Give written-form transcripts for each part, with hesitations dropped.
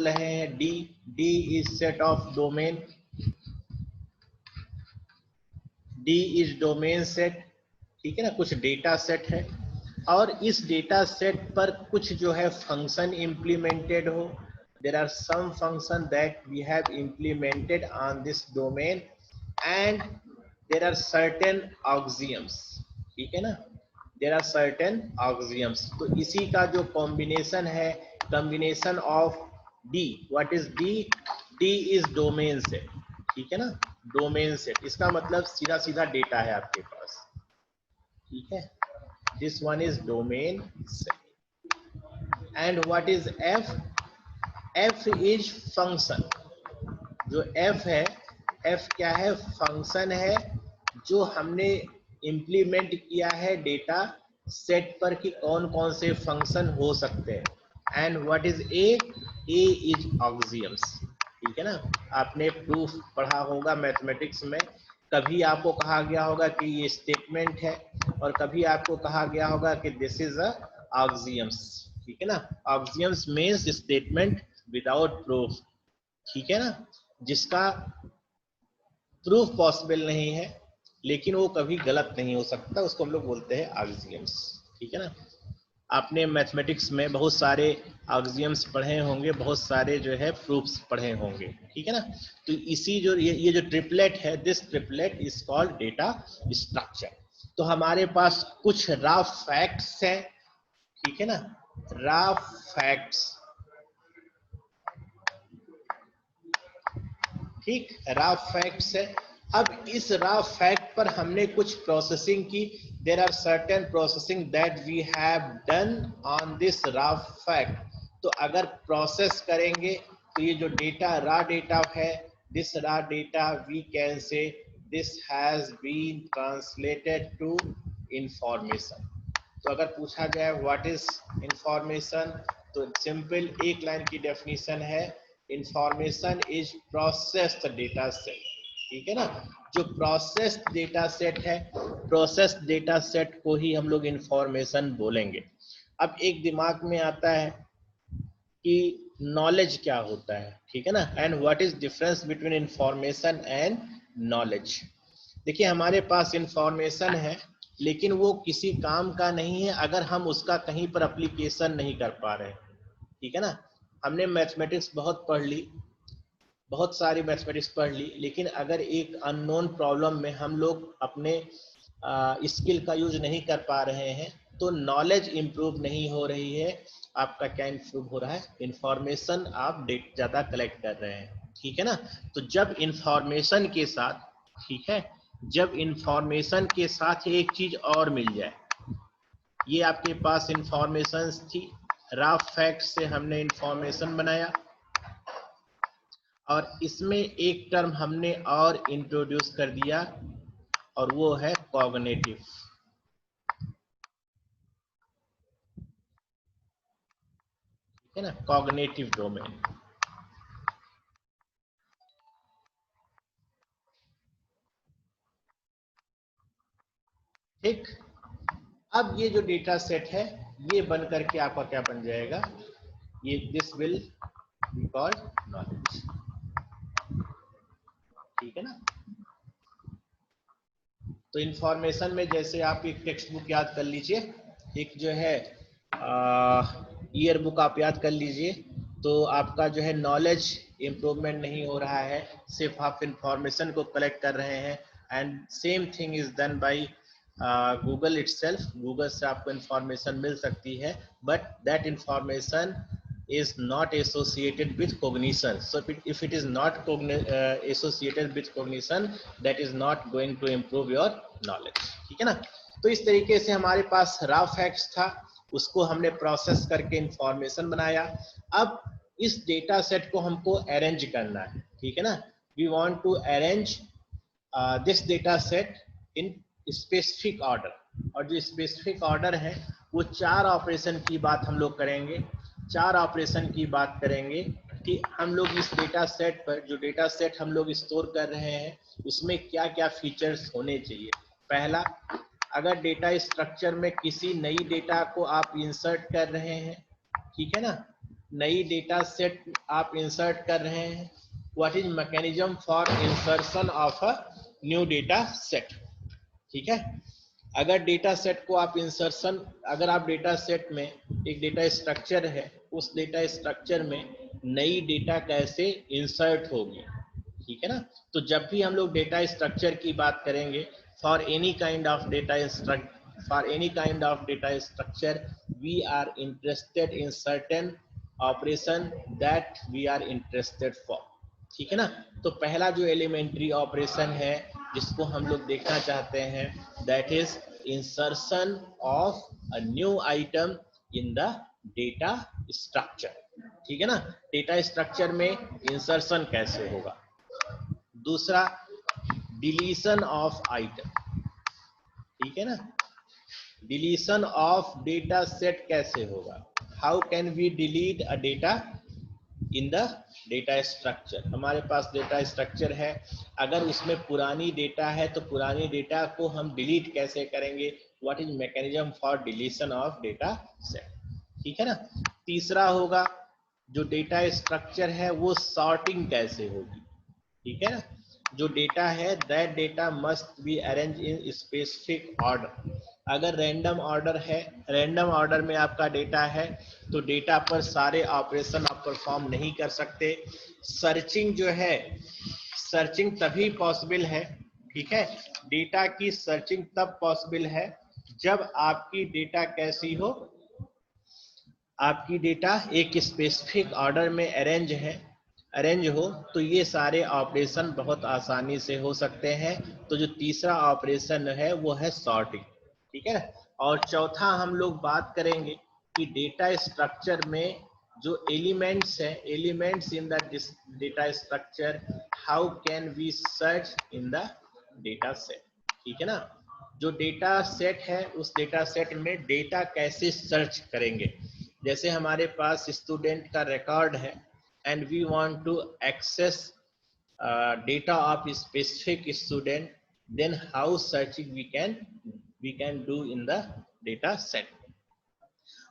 रहे हैं D, D is set of domain, D is domain set, ठीक है ना, कुछ डेटा सेट है और इस डेटा सेट पर कुछ जो है फंक्शन इंप्लीमेंटेड हो, there are some function that we have implemented on this domain and there are certain axioms, ठीक है ना, देयर आर सर्टेन ऑक्सियम्स। तो इसी का जो कॉम्बिनेशन है, combination of D, what is D, D is domain set, ठीक है ना, डोमेन सेट, इसका मतलब सीधा सीधा डेटा है आपके पास, ठीक है, this one is domain set. And what is F, F is function, जो एफ है, एफ क्या है, फंक्शन है जो हमने इंप्लीमेंट किया है डेटा सेट पर कि कौन कौन से फंक्शन हो सकते हैं। And what is a is axioms, ठीक है ना, आपने प्रूफ पढ़ा होगा मैथमेटिक्स में, कभी आपको कहा गया होगा कि ये स्टेटमेंट है और कभी आपको कहा गया होगा कि दिस इज अ ऑक्सियम्स, ठीक है ना, ऑक्सियम्स मीन्स स्टेटमेंट विदाउट प्रूफ, ठीक है ना, जिसका प्रूफ पॉसिबल नहीं है लेकिन वो कभी गलत नहीं हो सकता, उसको हम लोग बोलते हैं ऑक्सियम्स, ठीक है ना। आपने मैथमेटिक्स में बहुत सारे ऑक्सियम्स पढ़े होंगे, बहुत सारे जो है प्रूफ्स पढ़े होंगे, ठीक है ना। तो इसी जो ये जो ट्रिपलेट है, this triplet is called data structure. तो हमारे पास कुछ रॉ फैक्ट्स हैं, ठीक है ना, रॉ फैक्ट्स, ठीक, रॉ फैक्ट्स है। अब इस रॉ फैक्ट पर हमने कुछ प्रोसेसिंग की, there are certain processing that we have done on this raw fact. तो अगर प्रोसेस करेंगे तो ये जो डेटा रॉ डेटा है, this raw data we can say this has been translated to information. तो अगर पूछा जाए व्हाट इज इंफॉर्मेशन, तो सिंपल एक लाइन की डेफिनेशन है, information is processed data set, ठीक है ना, जो प्रोसेस्ड डेटा सेट है, प्रोसेस्ड डेटा सेट को ही हम लोग इंफॉर्मेशन बोलेंगे। अब एक दिमाग में आता है कि नॉलेज क्या होता है, ठीक है ना, and what is difference between information and knowledge. देखिए हमारे पास इंफॉर्मेशन है लेकिन वो किसी काम का नहीं है अगर हम उसका कहीं पर एप्लीकेशन नहीं कर पा रहे, ठीक है ना। हमने मैथमेटिक्स बहुत पढ़ ली, बहुत सारी मैथमेटिक्स पढ़ ली, लेकिन अगर एक अननोन प्रॉब्लम में हम लोग अपने स्किल का यूज नहीं कर पा रहे हैं तो नॉलेज इंप्रूव नहीं हो रही है। आपका क्या इंप्रूव हो रहा है, इंफॉर्मेशन आप ज़्यादा कलेक्ट कर रहे हैं, ठीक है ना। तो जब इंफॉर्मेशन के साथ, ठीक है, जब इंफॉर्मेशन के साथ एक चीज और मिल जाए, ये आपके पास इंफॉर्मेशन थी, रॉ फैक्ट से हमने इंफॉर्मेशन बनाया और इसमें एक टर्म हमने और इंट्रोड्यूस कर दिया और वो है कॉग्निटिव, ठीक है ना, कॉग्निटिव डोमेन। ठीक, अब ये जो डेटा सेट है ये बन करके आपका क्या बन जाएगा, ये this will be called knowledge, ठीक है ना। तो इंफॉर्मेशन में जैसे आप एक टेक्स्ट बुक याद कर लीजिए, एक जो है ईयर बुक आप याद कर लीजिए, तो आपका जो है नॉलेज इम्प्रूवमेंट नहीं हो रहा है, सिर्फ आप इंफॉर्मेशन को कलेक्ट कर रहे हैं। And same thing is done by Google itself, Google से आपको इंफॉर्मेशन मिल सकती है but that information is not associated with cognition. So if it is not associated with cognition, that is not going to improve your knowledge, ठीक है ना। तो इस तरीके से हमारे पास रॉ फैक्ट्स था, उसको हमने प्रोसेस करके इंफॉर्मेशन बनाया। अब इस डेटा सेट को हमको अरेंज करना है, ठीक है ना, we want to arrange this data set in specific order, और जो स्पेसिफिक ऑर्डर है वो 4 ऑपरेशन की बात हम लोग करेंगे, 4 ऑपरेशन की बात करेंगे कि हम लोग इस डेटा सेट पर, जो डेटा सेट हम लोग स्टोर कर रहे हैं उसमें क्या क्या फीचर्स होने चाहिए। पहला, अगर डेटा स्ट्रक्चर में किसी नई डेटा को आप इंसर्ट कर रहे हैं, ठीक है ना, नई डेटा सेट आप इंसर्ट कर रहे हैं, what is mechanism for insertion of a new data set. ठीक है, अगर डेटा सेट को आप इंसर्शन, अगर आप डेटा सेट में एक डेटा स्ट्रक्चर है, उस डेटा स्ट्रक्चर में नई डेटा कैसे इंसर्ट होगी, ठीक है ना। तो जब भी हम लोग डेटा स्ट्रक्चर की बात करेंगे, for any kind of data structure we are interested in certain operation that we are interested for, ठीक है ना। तो पहला जो एलिमेंट्री ऑपरेशन है जिसको हम लोग देखना चाहते हैं, that is insertion of a new item in the data structure, ठीक है ना। डेटा स्ट्रक्चर में इंसर्शन कैसे होगा। दूसरा, डिलीशन ऑफ आइटम, ठीक है ना। डिलीशन ऑफ डेटा सेट कैसे होगा, how can we delete a data in the data structure. हमारे पास डेटा स्ट्रक्चर है, अगर उसमें पुरानी डेटा है तो पुरानी डेटा को हम डिलीट कैसे करेंगे, what is mechanism for deletion of data set, ठीक है ना। तीसरा होगा, जो डेटा स्ट्रक्चर है वो सॉर्टिंग कैसे होगी, ठीक है ना। जो डेटा है, that data must be arrange in specific order. अगर रैंडम ऑर्डर है, रैंडम ऑर्डर में आपका डेटा है, तो डेटा पर सारे ऑपरेशन आप परफॉर्म नहीं कर सकते। सर्चिंग जो है, सर्चिंग तभी पॉसिबल है, ठीक है, डेटा की सर्चिंग तब पॉसिबल है जब आपकी डेटा कैसी हो, आपकी डेटा एक स्पेसिफिक ऑर्डर में अरेंज हो, तो ये सारे ऑपरेशन बहुत आसानी से हो सकते हैं। तो जो तीसरा ऑपरेशन है वो है सॉर्टिंग, ठीक है। और चौथा हम लोग बात करेंगे कि डेटा स्ट्रक्चर में जो एलिमेंट्स हैं, elements in the data structure, how can we search in the data set, ठीक है ना। जो डेटा सेट है, उस डेटा सेट में डेटा कैसे सर्च करेंगे। जैसे हमारे पास स्टूडेंट का रिकॉर्ड है and we want to access data of a specific student, then how searching we can do in the data set।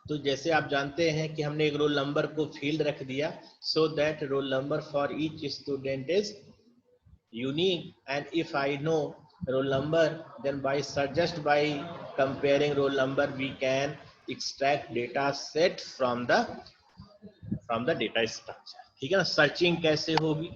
तो जैसे आप जानते हैं कि हमने एक रोल नंबर को फील्ड रख दिया, so that roll number for each student is unique, and if I know roll number, then just by comparing roll number we can extract data set from the data structure, ठीक है ना। Searching कैसे होगी।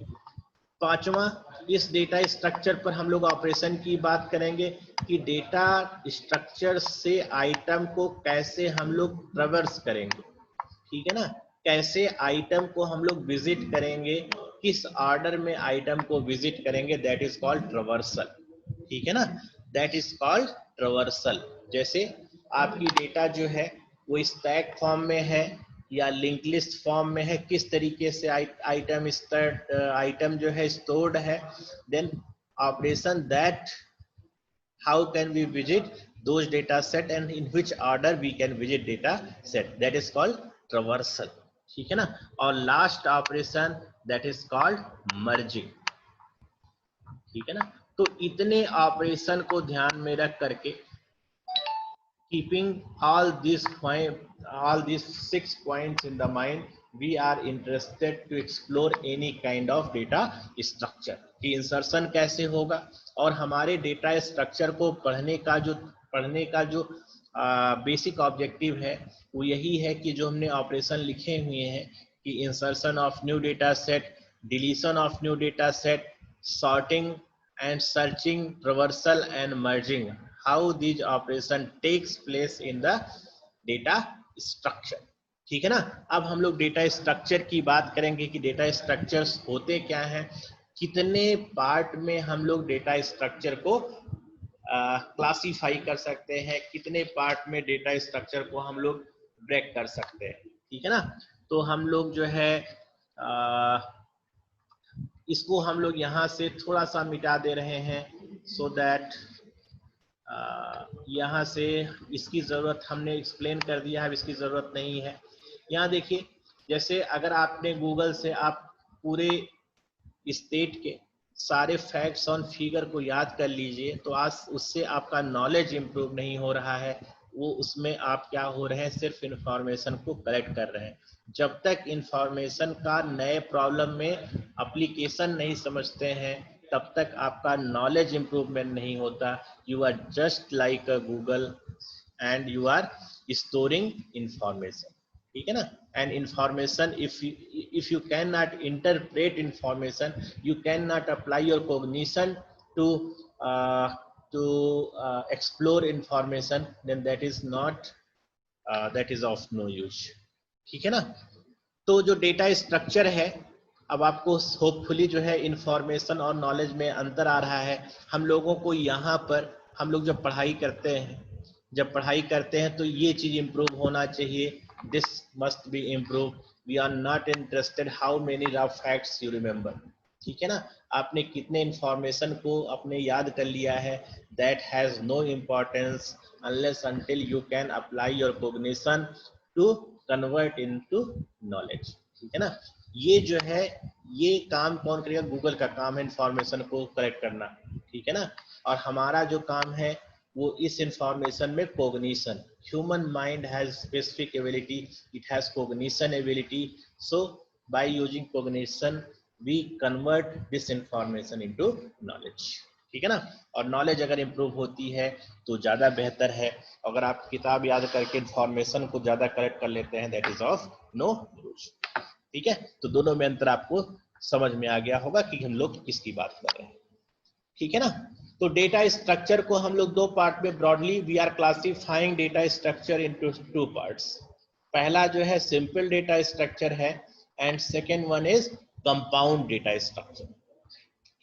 पांचवा, इस data structure पर हम लोग ऑपरेशन की बात करेंगे कि डेटा स्ट्रक्चर से आइटम को कैसे हम लोग ट्रैवर्स करेंगे, ठीक है ना। कैसे आइटम को हम लोग विजिट करेंगे, किस ऑर्डर में आइटम को विजिट करेंगे, दैट इज कॉल्ड ट्रैवर्सल, ठीक है ना, दैट इज कॉल्ड ट्रैवर्सल। जैसे आपकी डेटा जो है वो स्टैक फॉर्म में है या लिंक लिस्ट फॉर्म में है, किस तरीके से आइटम जो है स्टोर्ड है, then operation that how can we visit those data set and in which order we can visit data set, that is called traversal, ठीक है ना। और last operation that is called merging, ठीक है ना। तो इतने ऑपरेशन को ध्यान में रख करके, keeping all these 6 points in the mind, we are interested to explore any kind of data structure कि इंसर्शन कैसे होगा। और हमारे डेटा स्ट्रक्चर को पढ़ने का जो बेसिक ऑब्जेक्टिव है वो यही है कि जो हमने ऑपरेशन लिखे हुए हैं कि insertion of new data set, deletion of new data set, sorting and searching, traversal and merging, how these operation takes place in the data structure, ठीक है ना। अब हम लोग डेटा स्ट्रक्चर की बात करेंगे कि डेटा स्ट्रक्चर्स होते क्या हैं, कितने पार्ट में हम लोग डेटा स्ट्रक्चर को क्लासीफाई कर सकते हैं, कितने पार्ट में डेटा स्ट्रक्चर को हम लोग ब्रेक कर सकते हैं, ठीक है ना। तो हम लोग जो है इसको हम लोग यहाँ से थोड़ा सा मिटा दे रहे हैं, सो दैट यहाँ से इसकी ज़रूरत हमने एक्सप्लेन कर दिया है, इसकी ज़रूरत नहीं है। यहाँ देखिए, जैसे अगर आपने गूगल से आप पूरे स्टेट के सारे फैक्ट्स और फिगर को याद कर लीजिए, तो आज उससे आपका नॉलेज इम्प्रूव नहीं हो रहा है, वो उसमें आप क्या हो रहे हैं, सिर्फ इंफॉर्मेशन को कलेक्ट कर रहे हैं। जब तक इंफॉर्मेशन का नए प्रॉब्लम में एप्लीकेशन नहीं समझते हैं, तब तक आपका नॉलेज इंप्रूवमेंट नहीं होता। You are just like a Google and you are storing information, ठीक है ना। And information, if you can not interpret information, you can not apply your cognition to to explore information, then that is not that is of no use, ठीक है ना। तो जो data structure है, अब आपको होपफुली जो है इंफॉर्मेशन और नॉलेज में अंतर आ रहा है। हम लोगों को यहाँ पर, हम लोग जब पढ़ाई करते हैं, तो ये चीज इंप्रूव होना चाहिए, this must be improve. We are not interested how many rough facts you remember, ठीक है ना। आपने कितने इंफॉर्मेशन को अपने याद कर लिया है, that has no importance unless until you can apply your cognition to convert into knowledge, ठीक है ना। ये जो है, ये काम कौन करेगा? गूगल का काम है इंफॉर्मेशन को कलेक्ट करना, ठीक है ना। और हमारा जो काम है वो इस इंफॉर्मेशन में cognition, human mind has specific ability, it has cognition ability, so by using cognition we convert this information into knowledge, ठीक है ना। और नॉलेज अगर इंप्रूव होती है तो ज्यादा बेहतर है। अगर आप किताब याद करके इंफॉर्मेशन को ज्यादा कलेक्ट कर लेते हैं, that is of no use, ठीक है। तो दोनों में अंतर आपको समझ में आ गया होगा कि हम लोग किसकी बात कर रहे हैं, ठीक है ना। तो डेटा स्ट्रक्चर को हम लोग दो पार्ट में broadly we are classifying data structure into two parts. पहला जो है सिंपल डेटा स्ट्रक्चर है and second one is compound data structure,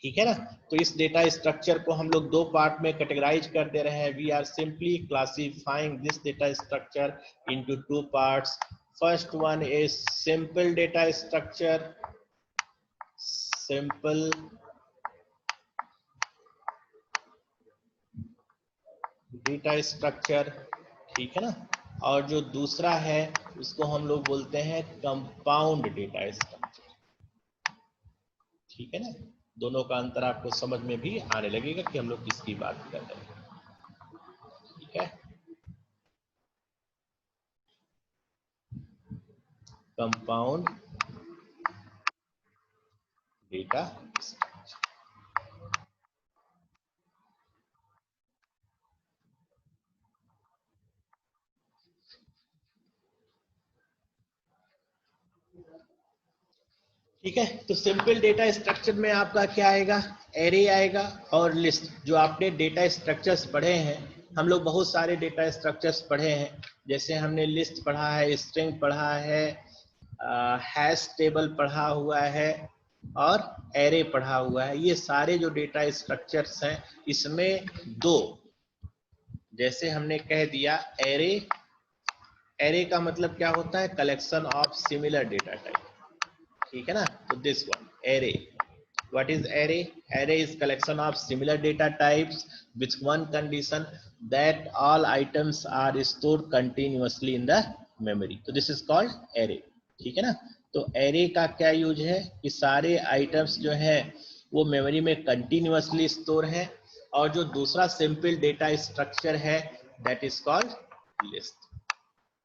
ठीक है ना। तो इस डेटा स्ट्रक्चर को हम लोग दो पार्ट में कैटेगराइज कर दे रहे हैं। We are simply classifying this data structure into two parts. First one is simple data structure, simple data structure, ठीक है ना। और जो दूसरा है उसको हम लोग बोलते हैं कंपाउंड डेटा स्ट्रक्चर, ठीक है ना। दोनों का अंतर आपको समझ में भी आने लगेगा कि हम लोग किसकी बात कर रहे हैं, ठीक है। कंपाउंड डेटा स्ट्रक्चर, ठीक है। तो सिंपल डेटा स्ट्रक्चर में आपका क्या आएगा? एरे आएगा और लिस्ट। जो आपने डेटा स्ट्रक्चर्स पढ़े हैं, हम लोग बहुत सारे डेटा स्ट्रक्चर्स पढ़े हैं, जैसे हमने लिस्ट पढ़ा है, स्ट्रिंग पढ़ा है, हैश टेबल पढ़ा हुआ है और एरे पढ़ा हुआ है। ये सारे जो डेटा स्ट्रक्चर्स हैं, इसमें दो, जैसे हमने कह दिया एरे, एरे का मतलब क्या होता है? Collection of similar data type, ठीक है ना। तो this one array, what is array? Array is collection of similar data types with one condition, that all items are stored continuously in the memory. तो this is called array, ठीक है ना। तो array का क्या यूज है कि सारे आइटम्स जो है वो मेमोरी में कंटिन्यूअसली स्टोर है। और जो दूसरा सिंपल डेटा स्ट्रक्चर है दैट इज कॉल्ड लिस्ट,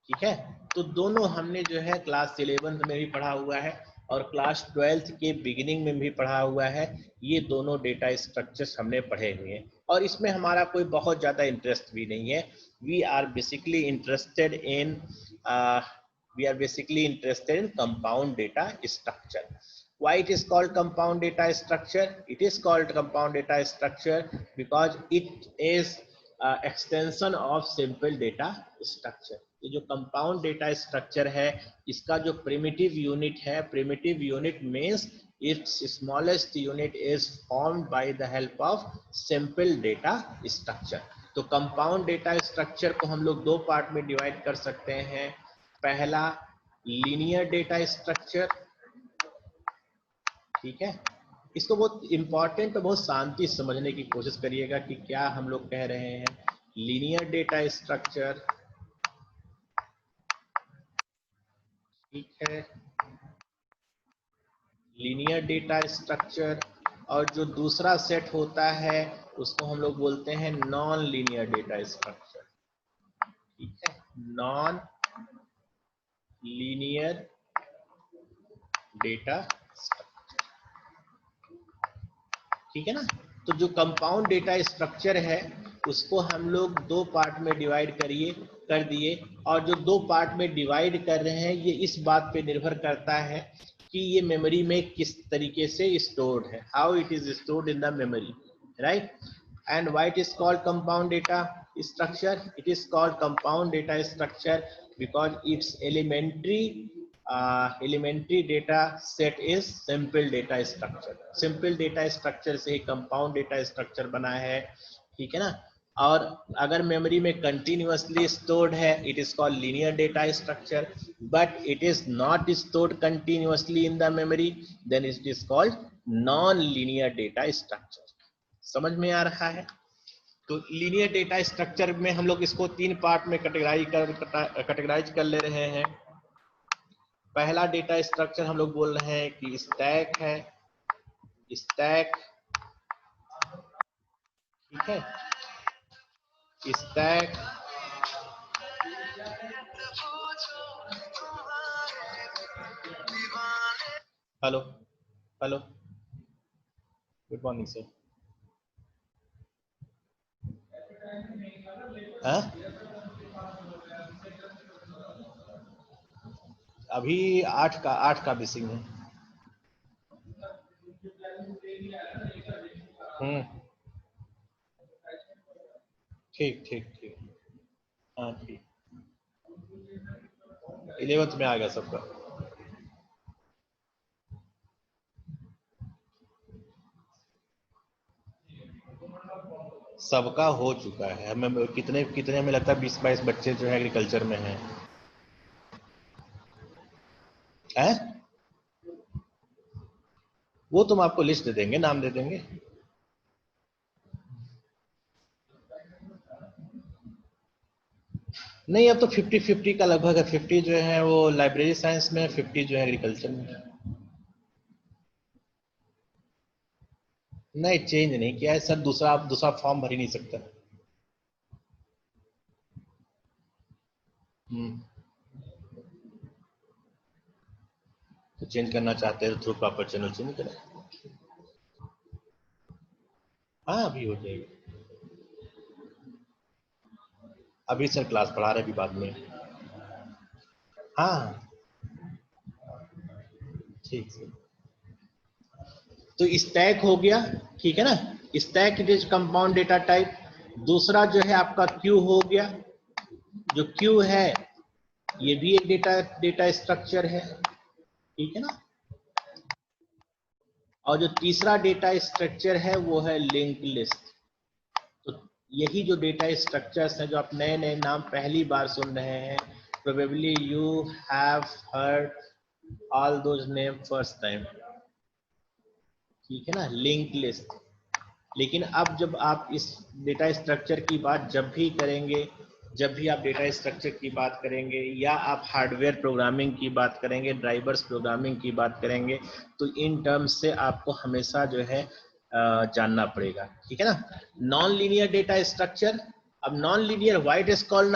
ठीक है। तो दोनों हमने जो है क्लास 11th में भी पढ़ा हुआ है और क्लास 12th के बिगिनिंग में भी पढ़ा हुआ है। ये दोनों डेटा स्ट्रक्चर्स हमने पढ़े हुए हैं और इसमें हमारा कोई बहुत ज़्यादा इंटरेस्ट भी नहीं है। We are basically interested in compound data structure. Why it is called compound data structure? It is called compound data structure because it is extension of simple data structure. ये जो कंपाउंड डेटा स्ट्रक्चर है, इसका जो primitive unit है, primitive unit means it's smallest unit is formed by the help of simple data structure. तो compound data structure को हम लोग दो पार्ट में डिवाइड कर सकते हैं. पहला लीनियर डेटा स्ट्रक्चर, ठीक है. इसको बहुत इंपॉर्टेंट और बहुत शांति से समझने की कोशिश करिएगा कि क्या हम लोग कह रहे हैं. लीनियर डेटा स्ट्रक्चर, ठीक है, लीनियर डेटा स्ट्रक्चर. और जो दूसरा सेट होता है उसको हम लोग बोलते हैं नॉन लीनियर डेटा स्ट्रक्चर, ठीक है, नॉन लीनियर डेटा, ठीक है ना। तो जो कंपाउंड डेटा स्ट्रक्चर है उसको हम लोग दो पार्ट में डिवाइड कर दिए, और जो दो पार्ट में डिवाइड कर रहे हैं ये इस बात पे निर्भर करता है कि ये मेमोरी में किस तरीके से स्टोर्ड है, how it is stored in the memory, right. And why it is called compound data structure? It is called compound data structure because its elementary data set is simple data structure. Simple data structure से ही compound data structure बना है, ठीक है ना। और अगर memory में कंटिन्यूअसली स्टोर्ड है it is called linear data structure, but it is not stored continuously in the memory, then it is called non linear data structure. समझ में आ रहा है? तो लीनियर डेटा स्ट्रक्चर में हम लोग इसको तीन पार्ट में कैटेगराइज कर ले रहे हैं। पहला डेटा स्ट्रक्चर हम लोग बोल रहे हैं कि स्टैक है, स्टैक, ठीक है, stack, hello hello, good morning sir. हाँ अभी 8 का मिसिंग है। ठीक ठीक ठीक, हाँ ठीक, 11th में आ गया सबका। सबका हो चुका है। हमें कितने कितने हमें लगता है 20-22 बच्चे जो है एग्रीकल्चर में हैं। वो तुम आपको लिस्ट दे देंगे, नाम दे देंगे। नहीं, अब तो 50-50 का लगभग है। 50 जो है वो लाइब्रेरी साइंस में, 50 जो है एग्रीकल्चर में। नहीं, चेंज नहीं किया है सर, दूसरा फॉर्म भर ही नहीं सकता। तो चेंज करना चाहते हैं तो थ्रू प्रॉपर चैनल चेंज करें। हाँ अभी हो जाएगी। अभी सर क्लास पढ़ा रहे, अभी बाद में। हाँ ठीक है। तो स्टैक हो गया, ठीक है ना। Stack it is compound data type. दूसरा जो है आपका क्यू हो गया। जो क्यू है ये भी एक डेटा स्ट्रक्चर है, ठीक है ना। और जो तीसरा डेटा स्ट्रक्चर है वो है लिंक लिस्ट। तो यही जो डेटा स्ट्रक्चर्स हैं जो आप नए नए नाम पहली बार सुन रहे हैं, probably you have heard all those name first time, ठीक है ना, लिंक लिस्ट। लेकिन अब जब आप इस डेटा स्ट्रक्चर की बात जब भी करेंगे, जब भी आप डेटा स्ट्रक्चर की बात करेंगे या आप हार्डवेयर प्रोग्रामिंग की बात करेंगे, ड्राइवर्स प्रोग्रामिंग की बात करेंगे, तो इन टर्म्स से आपको हमेशा जो है जानना पड़ेगा, ठीक है ना। Non linear data structure. अब non linear, why it is called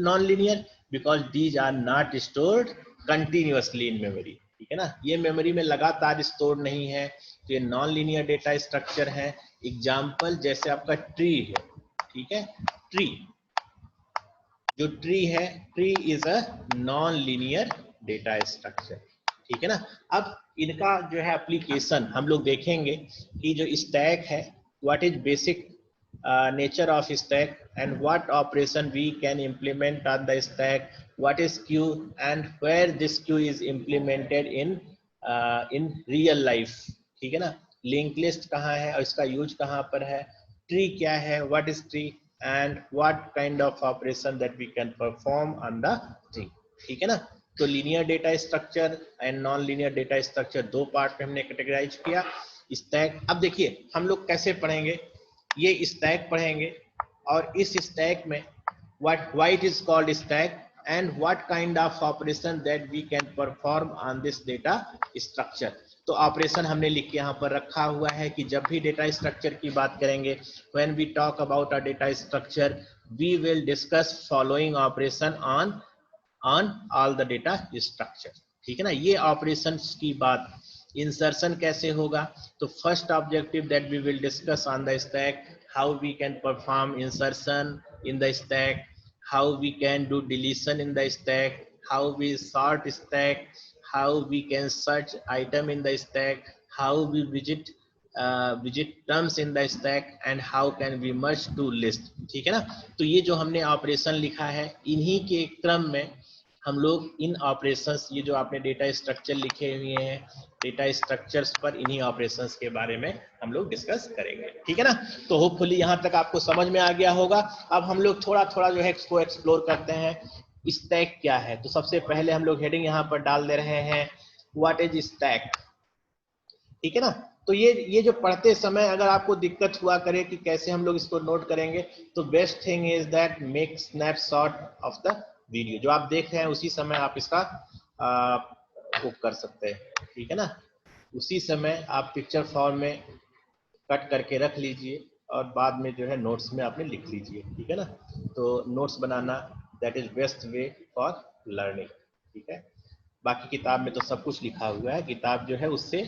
non linear? Because these are not stored continuously in memory, ठीक है ना। ये मेमोरी में लगातार स्टोर नहीं है, तो ये नॉन लीनियर डेटा स्ट्रक्चर है। एग्जाम्पल जैसे आपका ट्री है, ठीक है, ट्री, जो ट्री है, tree is a non linear data structure, ठीक है ना। अब इनका जो है एप्लीकेशन हम लोग देखेंगे कि जो स्टैक है, what is basic nature of stack and what operation we can implement on the stack, what is queue and where this queue is implemented in real life, ठीक है ना। लिंक लिस्ट कहाँ है और इसका यूज कहाँ पर है, ट्री क्या है, what is tree and what kind of operation that we can perform on the tree, ठीक है ना। तो linear data structure and non linear data structure दो पार्ट में हमने कैटेगराइज किया। स्टैक, अब देखिए हम लोग कैसे पढ़ेंगे, ये स्टैक पढ़ेंगे और इस स्टैक में why it is called stack and what kind of operation that we can perform on this data structure। तो ऑपरेशन हमने लिख के यहाँ पर रखा हुआ है कि जब भी डेटा स्ट्रक्चर की बात करेंगे, when we talk about a data structure, we will discuss following operation on all the data structure. ठीक है ना, ये ऑपरेशंस की बात. इंसर्शन कैसे होगा? तो first objective that we will discuss on the stack, how we can perform insertion in the stack, how we can do deletion in the stack, how we sort stack, how we can search item in the stack, how we visit terms in the stack, and how can we merge two list. ठीक है ना, तो ये जो हमने operation लिखा है, इन्हीं के क्रम में हम लोग इन ऑपरेशंस, ये जो आपने डेटा स्ट्रक्चर लिखे हुए हैं, डेटा स्ट्रक्चर्स पर इन्हीं ऑपरेशंस के बारे में हम लोग डिस्कस करेंगे. ठीक है ना, तो होपफुली यहाँ तक आपको समझ में आ गया होगा. अब हम लोग थोड़ा थोड़ा जो है इसको एक्सप्लोर करते हैं. स्टैक क्या है? तो सबसे पहले हम लोग हेडिंग यहाँ पर डाल दे रहे हैं, व्हाट इज स्टैक. ठीक है ना, तो ये जो पढ़ते समय अगर आपको दिक्कत हुआ करे कि कैसे हम लोग इसको नोट करेंगे, तो best thing is that make snapshot of the video. जो आप देख रहे हैं उसी समय आप इसका वो कर सकते हैं. ठीक है ना, उसी समय आप पिक्चर फॉर्म में कट करके रख लीजिए और बाद में जो है नोट्स में आपने लिख लीजिए. ठीक है ना, तो notes banana that is best way for learning. ठीक है, बाकी किताब में तो सब कुछ लिखा हुआ है. किताब जो है उससे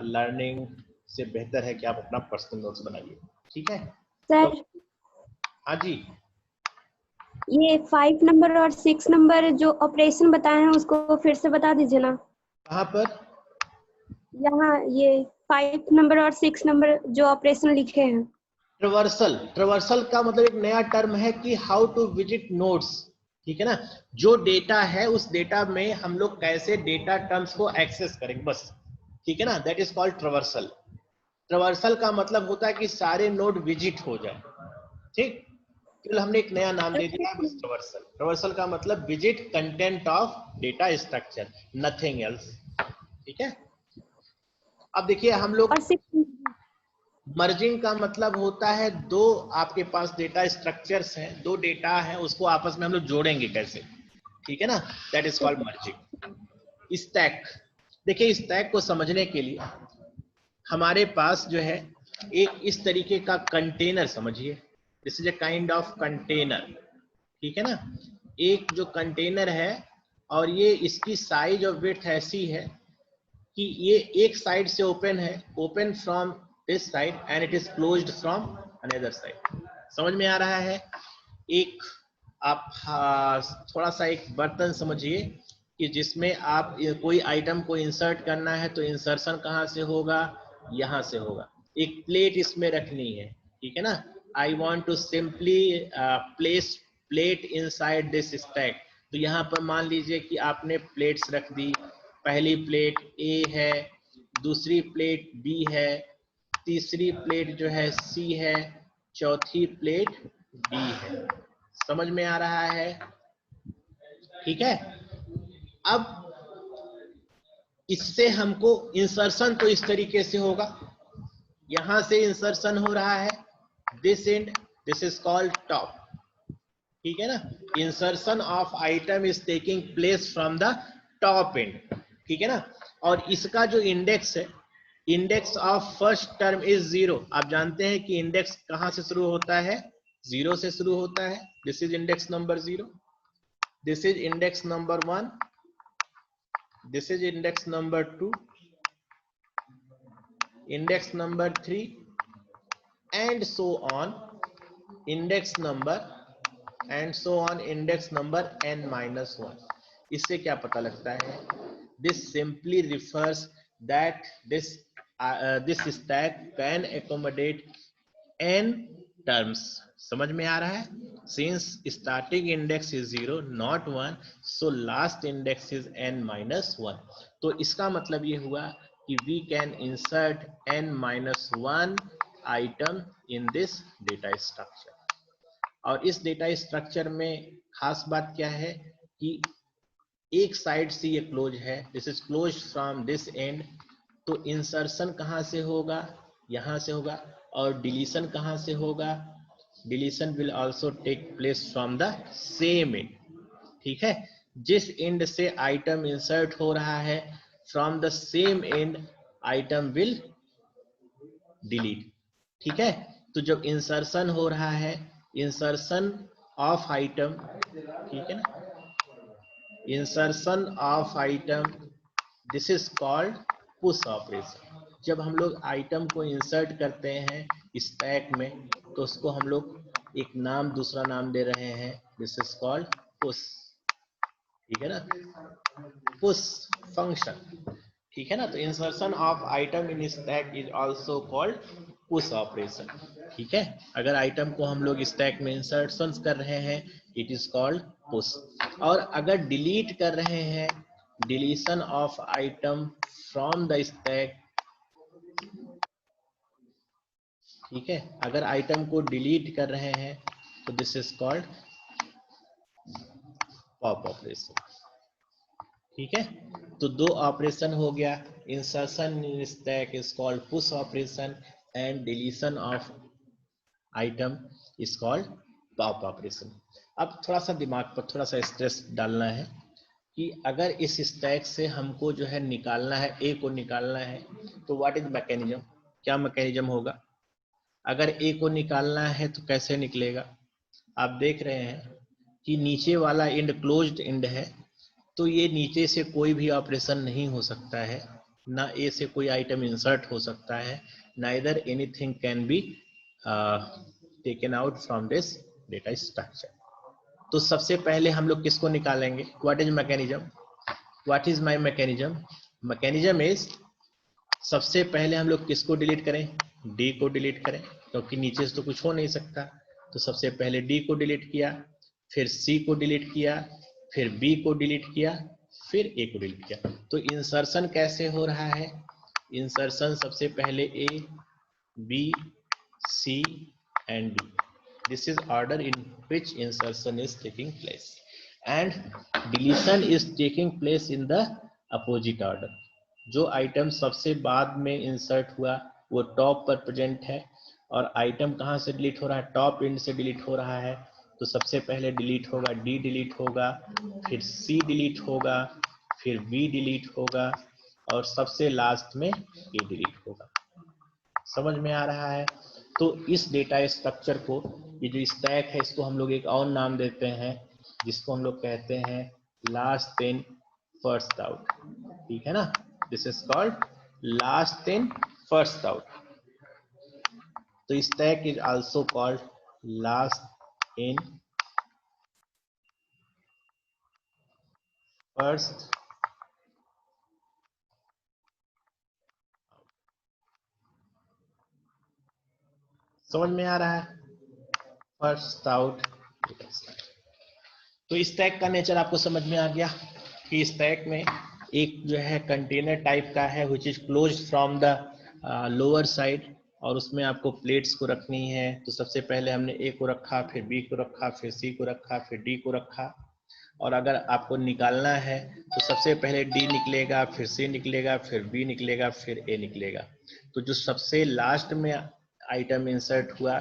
लर्निंग से बेहतर है कि आप अपना पर्सनल नोट्स बनाइए. ठीक है सर, तो, हाँ जी, ये 5 नंबर और 6 नंबर जो ऑपरेशन बताए हैं उसको फिर से बता दीजिए ना. कहाँ पर? यहाँ ये 5 नंबर और 6 नंबर जो ऑपरेशन लिखे हैं. ट्रवर्सल. ट्रवर्सल का मतलब एक नया टर्म है कि हाउ टू विजिट नोड्स. ठीक है ना, जो डेटा है उस डेटा में हम लोग कैसे डेटा टर्म्स को एक्सेस करेंगे, बस. ठीक है ना, दैट इज कॉल्ड ट्रवर्सल. ट्रवर्सल का मतलब होता है कि सारे नोड विजिट हो जाए. ठीक, केवल हमने एक नया नाम दे दिया है बस, ट्रवर्सल. ट्रवर्सल का मतलब visit content of data structure, nothing else. ठीक है, अब देखिए हम लोग और 6 मर्जिंग का मतलब होता है दो आपके पास डेटा स्ट्रक्चर्स हैं, दो डेटा है, उसको आपस में हम लोग जोड़ेंगे कैसे. ठीक है ना, that is called merging. Stack, देखिए स्टैक को समझने के लिए हमारे पास जो है एक इस तरीके का कंटेनर समझिए. This is a kind of container. ठीक है ना, एक जो कंटेनर है और ये इसकी साइज और विड्थ ऐसी है कि ये एक साइड से ओपन है, open from this side and it is closed from another side. समझ में आ रहा है? एक आप थोड़ा सा एक बर्तन समझिए कि जिसमें आप कोई आइटम को इंसर्ट करना है, तो इंसर्शन कहाँ से होगा? यहाँ से होगा. एक प्लेट इसमें रखनी है. ठीक है ना, I want to simply place plate inside this stack. तो यहाँ पर मान लीजिए कि आपने प्लेट्स रख दी. पहली प्लेट ए है, दूसरी प्लेट बी है, तीसरी प्लेट जो है सी है, चौथी प्लेट डी है. समझ में आ रहा है? ठीक है, अब इससे हमको इंसर्शन तो इस तरीके से होगा, यहां से इंसर्शन हो रहा है, this and, this is called top. ठीक है ना, insertion of item is taking place from the top and. ठीक है ना, और इसका जो इंडेक्स है, index of first term is 0. आप जानते हैं कि इंडेक्स कहां से शुरू होता है? 0 से शुरू होता है. This is index number 0, this is index number 1, this is index number 2, index number 3 and so on, index number and so on, index number n-1. इससे क्या पता लगता है? This simply refers that this stack can accommodate n terms. समझ में आ रहा है? Since starting index is 0 not 1, so last index is n-1. तो इसका मतलब ये हुआ कि we can insert n-1 item in this data structure. और इस डेटा स्ट्रक्चर में खास बात क्या है कि एक साइड से ये क्लोज है, this is close from this and. तो इंसर्शन कहां से होगा? यहां से होगा. और डिलीशन कहां से होगा? Deletion will also take place from the same end. ठीक है, जिस एंड से आइटम इंसर्ट हो रहा है, from the same and item will delete. ठीक है, तो जब इंसर्शन हो रहा है इंसर्शन ऑफ आइटम, ठीक है ना, insertion of item, this is called push operation. जब हम लोग आइटम को इंसर्ट करते हैं स्टैक में तो उसको हम लोग एक नाम दूसरा नाम दे रहे हैं, दिस इज कॉल्ड पुश, ठीक है ना, पुश फंक्शन, ठीक है ना। तो insertion of item in stack is also called push operation, ठीक है। अगर आइटम को हम लोग स्टैक में इंसर्शन कर रहे हैं इट इज कॉल्ड पुश। और अगर डिलीट कर रहे हैं, deletion of item from the stack, ठीक है, अगर आइटम को डिलीट कर रहे हैं तो this is called pop operation, ठीक है। तो दो ऑपरेशन हो गया, insertion in stack is called push operation and deletion of item is called pop operation. अब थोड़ा सा दिमाग पर थोड़ा सा स्ट्रेस डालना है कि अगर इस स्टैक से हमको जो है निकालना है, ए को निकालना है, तो व्हाट इज मैकेनिज्म, क्या मैकेनिज्म होगा। अगर ए को निकालना है तो कैसे निकलेगा, आप देख रहे हैं कि नीचे वाला एंड क्लोज्ड एंड है, तो ये नीचे से कोई भी ऑपरेशन नहीं हो सकता है, ना ए से कोई आइटम इंसर्ट हो सकता है, neither anything can be taken out from this data structure. तो सबसे पहले हम लोग किसको निकालेंगे, what is mechanism, what is my mechanism, mechanism is सबसे पहले हम लोग किसको डिलीट करें, डी को डिलीट करें, क्योंकि नीचे से तो कुछ हो नहीं सकता। तो सबसे पहले डी को डिलीट किया, फिर सी को डिलीट किया, फिर बी को डिलीट किया, फिर ए को डिलीट किया। तो इंसर्शन कैसे हो रहा है, इंसर्शन सबसे पहले A, B, C and D, this is order in which insertion is taking place, and deletion is taking place in the opposite order। जो आइटम सबसे बाद में इंसर्ट हुआ वो टॉप पर प्रेजेंट है, और आइटम कहाँ से डिलीट हो रहा है, टॉप एंड से डिलीट हो रहा है। तो सबसे पहले डिलीट होगा डी, डिलीट होगा, फिर सी डिलीट होगा, फिर बी डिलीट होगा, और सबसे लास्ट में ए डिलीट होगा। समझ में आ रहा है। तो इस डेटा स्ट्रक्चर को, ये जो स्टैक है, इसको हम लोग एक और नाम देते हैं जिसको हम लोग कहते हैं लास्ट इन फर्स्ट आउट, ठीक है ना, this is called last in first out. तो stack is also called last in first समझ में आ रहा है, फर्स्ट आउट। तो स्टैक का नेचर आपको समझ में आ गया कि स्टैक में एक जो है कंटेनर टाइप का है which is closed from the lower side, और उसमें आपको प्लेट्स को रखनी है। तो सबसे पहले हमने ए को रखा, फिर बी को रखा, फिर सी को रखा, फिर डी को रखा। और अगर आपको निकालना है तो सबसे पहले डी निकलेगा, फिर सी निकलेगा, फिर बी निकलेगा, फिर ए निकलेगा। तो जो सबसे लास्ट में आइटम इंसर्ट हुआ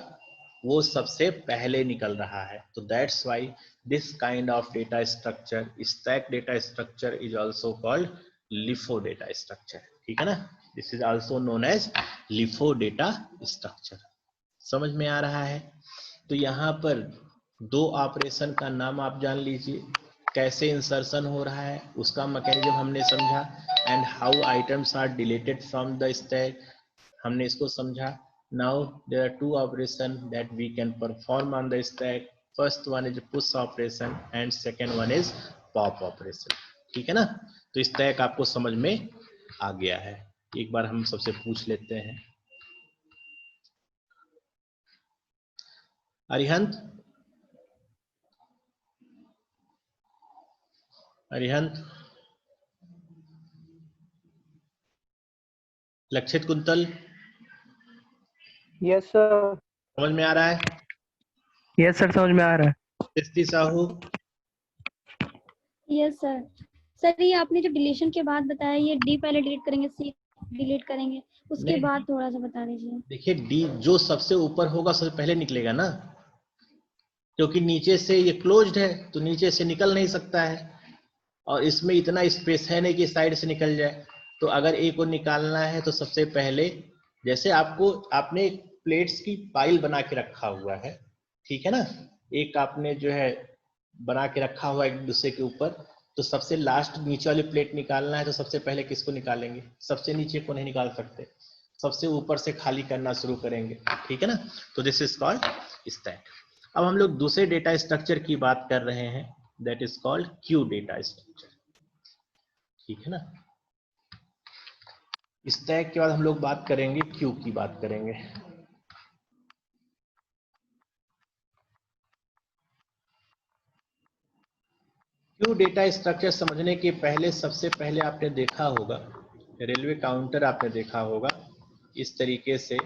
वो सबसे पहले निकल रहा है। तो that's why this kind of data structure, stack data structure, is also called LIFO data structure, ठीक है ना, this is also known as LIFO data structure। समझ में आ रहा है। तो यहाँ पर दो ऑपरेशन का नाम आप जान लीजिए, कैसे इंसर्शन हो रहा है उसका मैकेनिज्म हमने समझा, and how items are deleted from the stack हमने इसको समझा। Now there are two operation that we can perform on the stack, first one is push operation and second one is pop operation, ठीक है ना। तो stack आपको समझ में आ गया है। एक बार हम सबसे पूछ लेते हैं, अरिहंत, अरिहंत, लक्षित कुंतल, यस सर। समझ में आ रहा है। यस सर, समझ में आ रहा है। सृष्टि साहू, यस सर। सर ये आपने जो डिलीशन के बाद बताया, ये डी पहले डिलीट करेंगे, सी डिलीट करेंगे, उसके नहीं, बाद थोड़ा सा बता दीजिए। देखिए डी जो सबसे ऊपर होगा सबसे पहले निकलेगा ना, क्योंकि नीचे से ये क्लोज्ड है तो नीचे से निकल नहीं सकता है, और इसमें इतना स्पेस है नहीं कि साइड से निकल जाए। तो अगर ए को निकालना है तो सबसे पहले, जैसे आपने एक प्लेट्स की पाइल बना के रखा हुआ है, ठीक है ना, एक आपने जो है बना के रखा हुआ एक दूसरे के ऊपर, तो सबसे लास्ट नीचे वाली प्लेट निकालना है तो सबसे पहले किसको निकालेंगे, सबसे नीचे को नहीं निकाल सकते, सबसे ऊपर से खाली करना शुरू करेंगे, ठीक है ना। तो दिस इज कॉल्ड स्टैक। अब हम लोग दूसरे डेटा स्ट्रक्चर की बात कर रहे हैं, that is called Q data structure, ठीक है ना। स्टैक के बाद हम लोग बात करेंगे क्यू की बात करेंगे। क्यू डेटा स्ट्रक्चर समझने के पहले सबसे पहले आपने देखा होगा रेलवे काउंटर, आपने देखा होगा इस तरीके से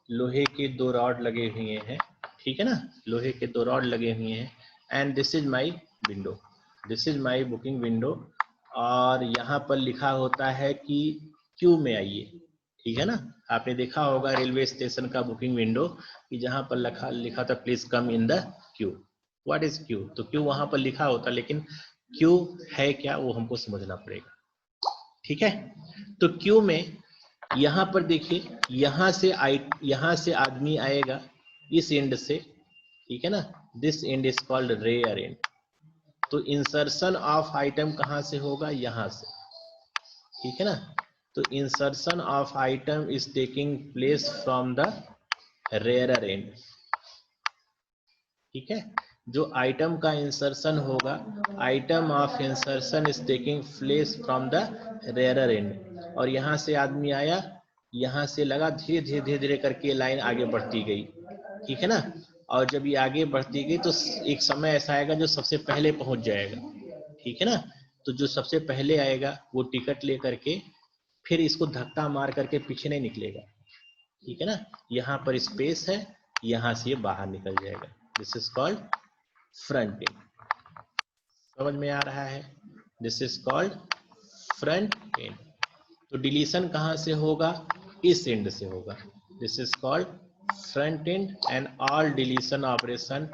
लोहे के दो रॉड लगे हुए हैं, ठीक है ना, लोहे के दो रॉड लगे हुए हैं, and this is my window, this is my booking window, और यहाँ पर लिखा होता है कि क्यू में आइए, ठीक है ना। आपने देखा होगा रेलवे स्टेशन का बुकिंग विंडो कि जहाँ पर लिखा था please come in the Q. What is Q, तो क्यू वहां पर लिखा होता, लेकिन क्यू है क्या वो हमको समझना पड़ेगा, ठीक है। तो क्यू में यहाँ पर देखिए, यहाँ से आदमी आएगा इस एंड से, ठीक है ना, this end is called rear end. तो इंसर्शन ऑफ आइटम कहाँ से होगा, यहाँ से, ठीक है ना। तो insertion of item is taking place from the rear end, ठीक है। जो आइटम का इंसर्शन होगा, item of insertion is taking place from the rear end, और यहाँ से आदमी आया, यहाँ से लगा, धीरे धीरे धीरे धीरे करके लाइन आगे बढ़ती गई, ठीक है ना। और जब ये आगे बढ़ती गई तो एक समय ऐसा आएगा जो सबसे पहले पहुंच जाएगा, ठीक है ना। तो जो सबसे पहले आएगा वो टिकट ले करके फिर इसको धक्का मार करके पीछे नहीं निकलेगा, ठीक है ना। यहाँ पर स्पेस है, यहाँ से ये बाहर निकल जाएगा, this is called front end. समझ में आ रहा है, this is called front end. तो डिलीशन कहाँ से होगा, इस एंड से होगा, this is called front end, and all deletion operation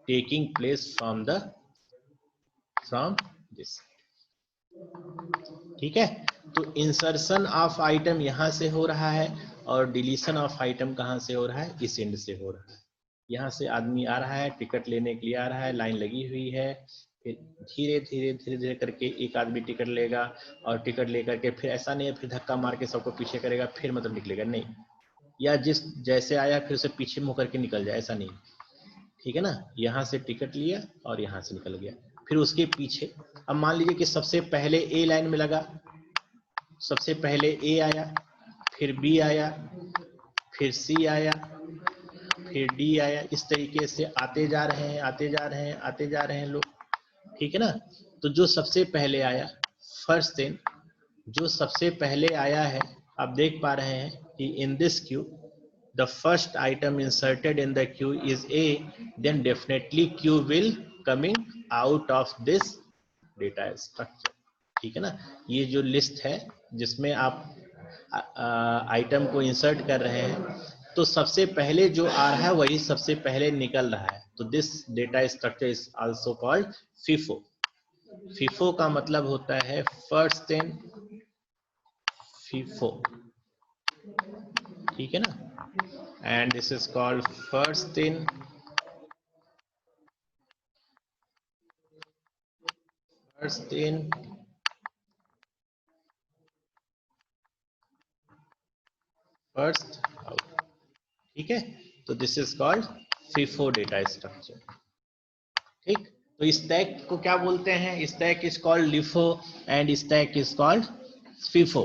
taking place from this, ठीक है। तो इंसर्शन ऑफ आइटम यहाँ से हो रहा है और डिलीशन ऑफ आइटम कहाँ से हो रहा है, इस एंड से हो रहा है। यहाँ से आदमी आ रहा है, टिकट लेने के लिए आ रहा है, लाइन लगी हुई है, फिर धीरे धीरे धीरे धीरे करके एक आदमी टिकट लेगा, और टिकट लेकर के फिर ऐसा नहीं है फिर धक्का मार के सबको पीछे करेगा फिर मतलब निकलेगा, नहीं, या जिस जैसे आया फिर उसे पीछे मुंह करके निकल जाए, ऐसा नहीं, ठीक है ना। यहाँ से टिकट लिया और यहाँ से निकल गया, फिर उसके पीछे, अब मान लीजिए कि सबसे पहले ए लाइन में लगा, सबसे पहले ए आया, फिर बी आया, फिर सी आया, फिर डी आया, इस तरीके से आते जा रहे हैं, आते जा रहे हैं, आते जा रहे हैं लोग, ठीक है ना। तो जो सबसे पहले आया, फर्स्ट थिंग, जो सबसे पहले आया है, आप देख पा रहे हैं कि in this Q the first item inserted in the queue is A, then definitely queue will coming out of this data structure, ठीक है ना। ये जो लिस्ट है जिसमें आप आइटम को इंसर्ट कर रहे हैं, तो सबसे पहले जो आ रहा है वही सबसे पहले निकल रहा है, तो this data structure is also called FIFO. FIFO का मतलब होता है फर्स्ट इन फीफो, ठीक है ना, and this is called first in first out, ठीक है। तो this is called FIFO data structure, ठीक। तो स्टैक को क्या बोलते हैं, stack is called LIFO and stack is called FIFO,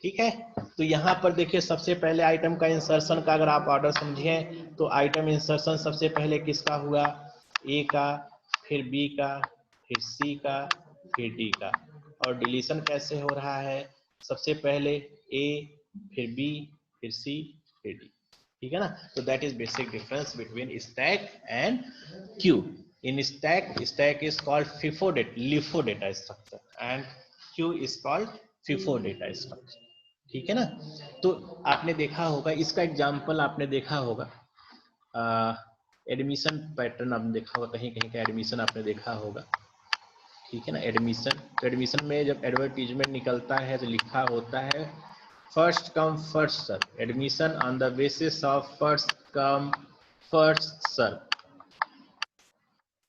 ठीक है। तो यहाँ पर देखिए सबसे पहले आइटम का इंसर्शन का अगर आप ऑर्डर समझिए तो आइटम इंसर्शन सबसे पहले किसका हुआ, ए का, फिर बी का, फिर सी का, फिर डी का, और डिलीशन कैसे हो रहा है, सबसे पहले ए, फिर बी, फिर सी, फिर डी, ठीक है ना। तो that is basic difference between stack and Q. In stack is called FIFO LIFO data structure and Q is called FIFO data structure, ठीक है ना। तो आपने देखा होगा, इसका एग्जांपल आपने देखा होगा, एडमिशन पैटर्न आपने देखा होगा, कहीं कहीं का एडमिशन आपने देखा होगा, ठीक है ना। एडमिशन, तो एडमिशन में जब एडवर्टीजमेंट निकलता है तो लिखा होता है first come first serve, admission on the basis of first come first serve,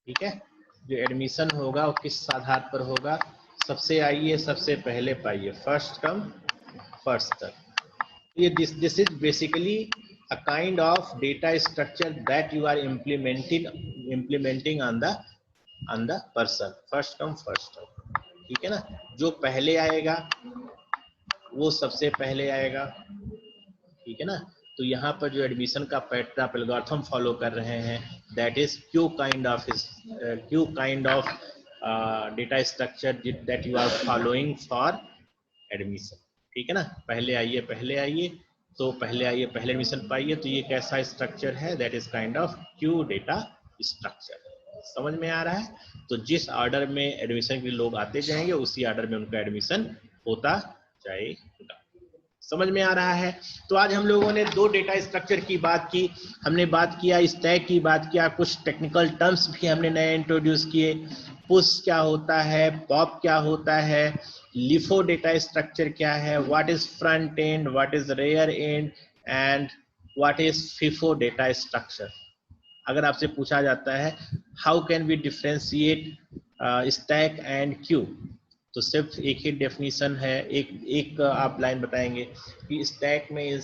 ठीक है। जो एडमिशन होगा वो किस आधार पर होगा, सबसे आइए सबसे पहले पाइए, फर्स्ट कम फर्स्ट सर्व। ये this is basically a kind of data structure that you are implementing on the person, first come first serve. ठीक है ना, जो पहले आएगा वो सबसे पहले आएगा। ठीक है ना, तो यहाँ पर जो एडमिशन का पैटर्न आप एल्गोरिथम फॉलो कर रहे हैं, that is queue kind of data structure that you are following for admission. ठीक है ना, पहले आइए, तो पहले आइए पहले एडमिशन पाइए, तो ये कैसा स्ट्रक्चर है, that is kind of Q data structure. समझ में आ रहा है? तो जिस ऑर्डर में एडमिशन के लोग आते जाएंगे उसी ऑर्डर में उनका एडमिशन होता जाएगा। समझ में आ रहा है? तो आज हम लोगों ने दो डेटा स्ट्रक्चर की बात की, हमने बात किया स्टैक की बात किया, कुछ टेक्निकल टर्म्स भी हमने नए इंट्रोड्यूस किए, पुश क्या होता है, पॉप क्या होता है, लिफो डेटा स्ट्रक्चर क्या है, what is front end, what is rear end and what is FIFO data structure. अगर आपसे पूछा जाता है how can we differentiate stack and queue, तो सिर्फ एक ही डेफिनेशन है, एक आप लाइन बताएंगे कि स्टैक में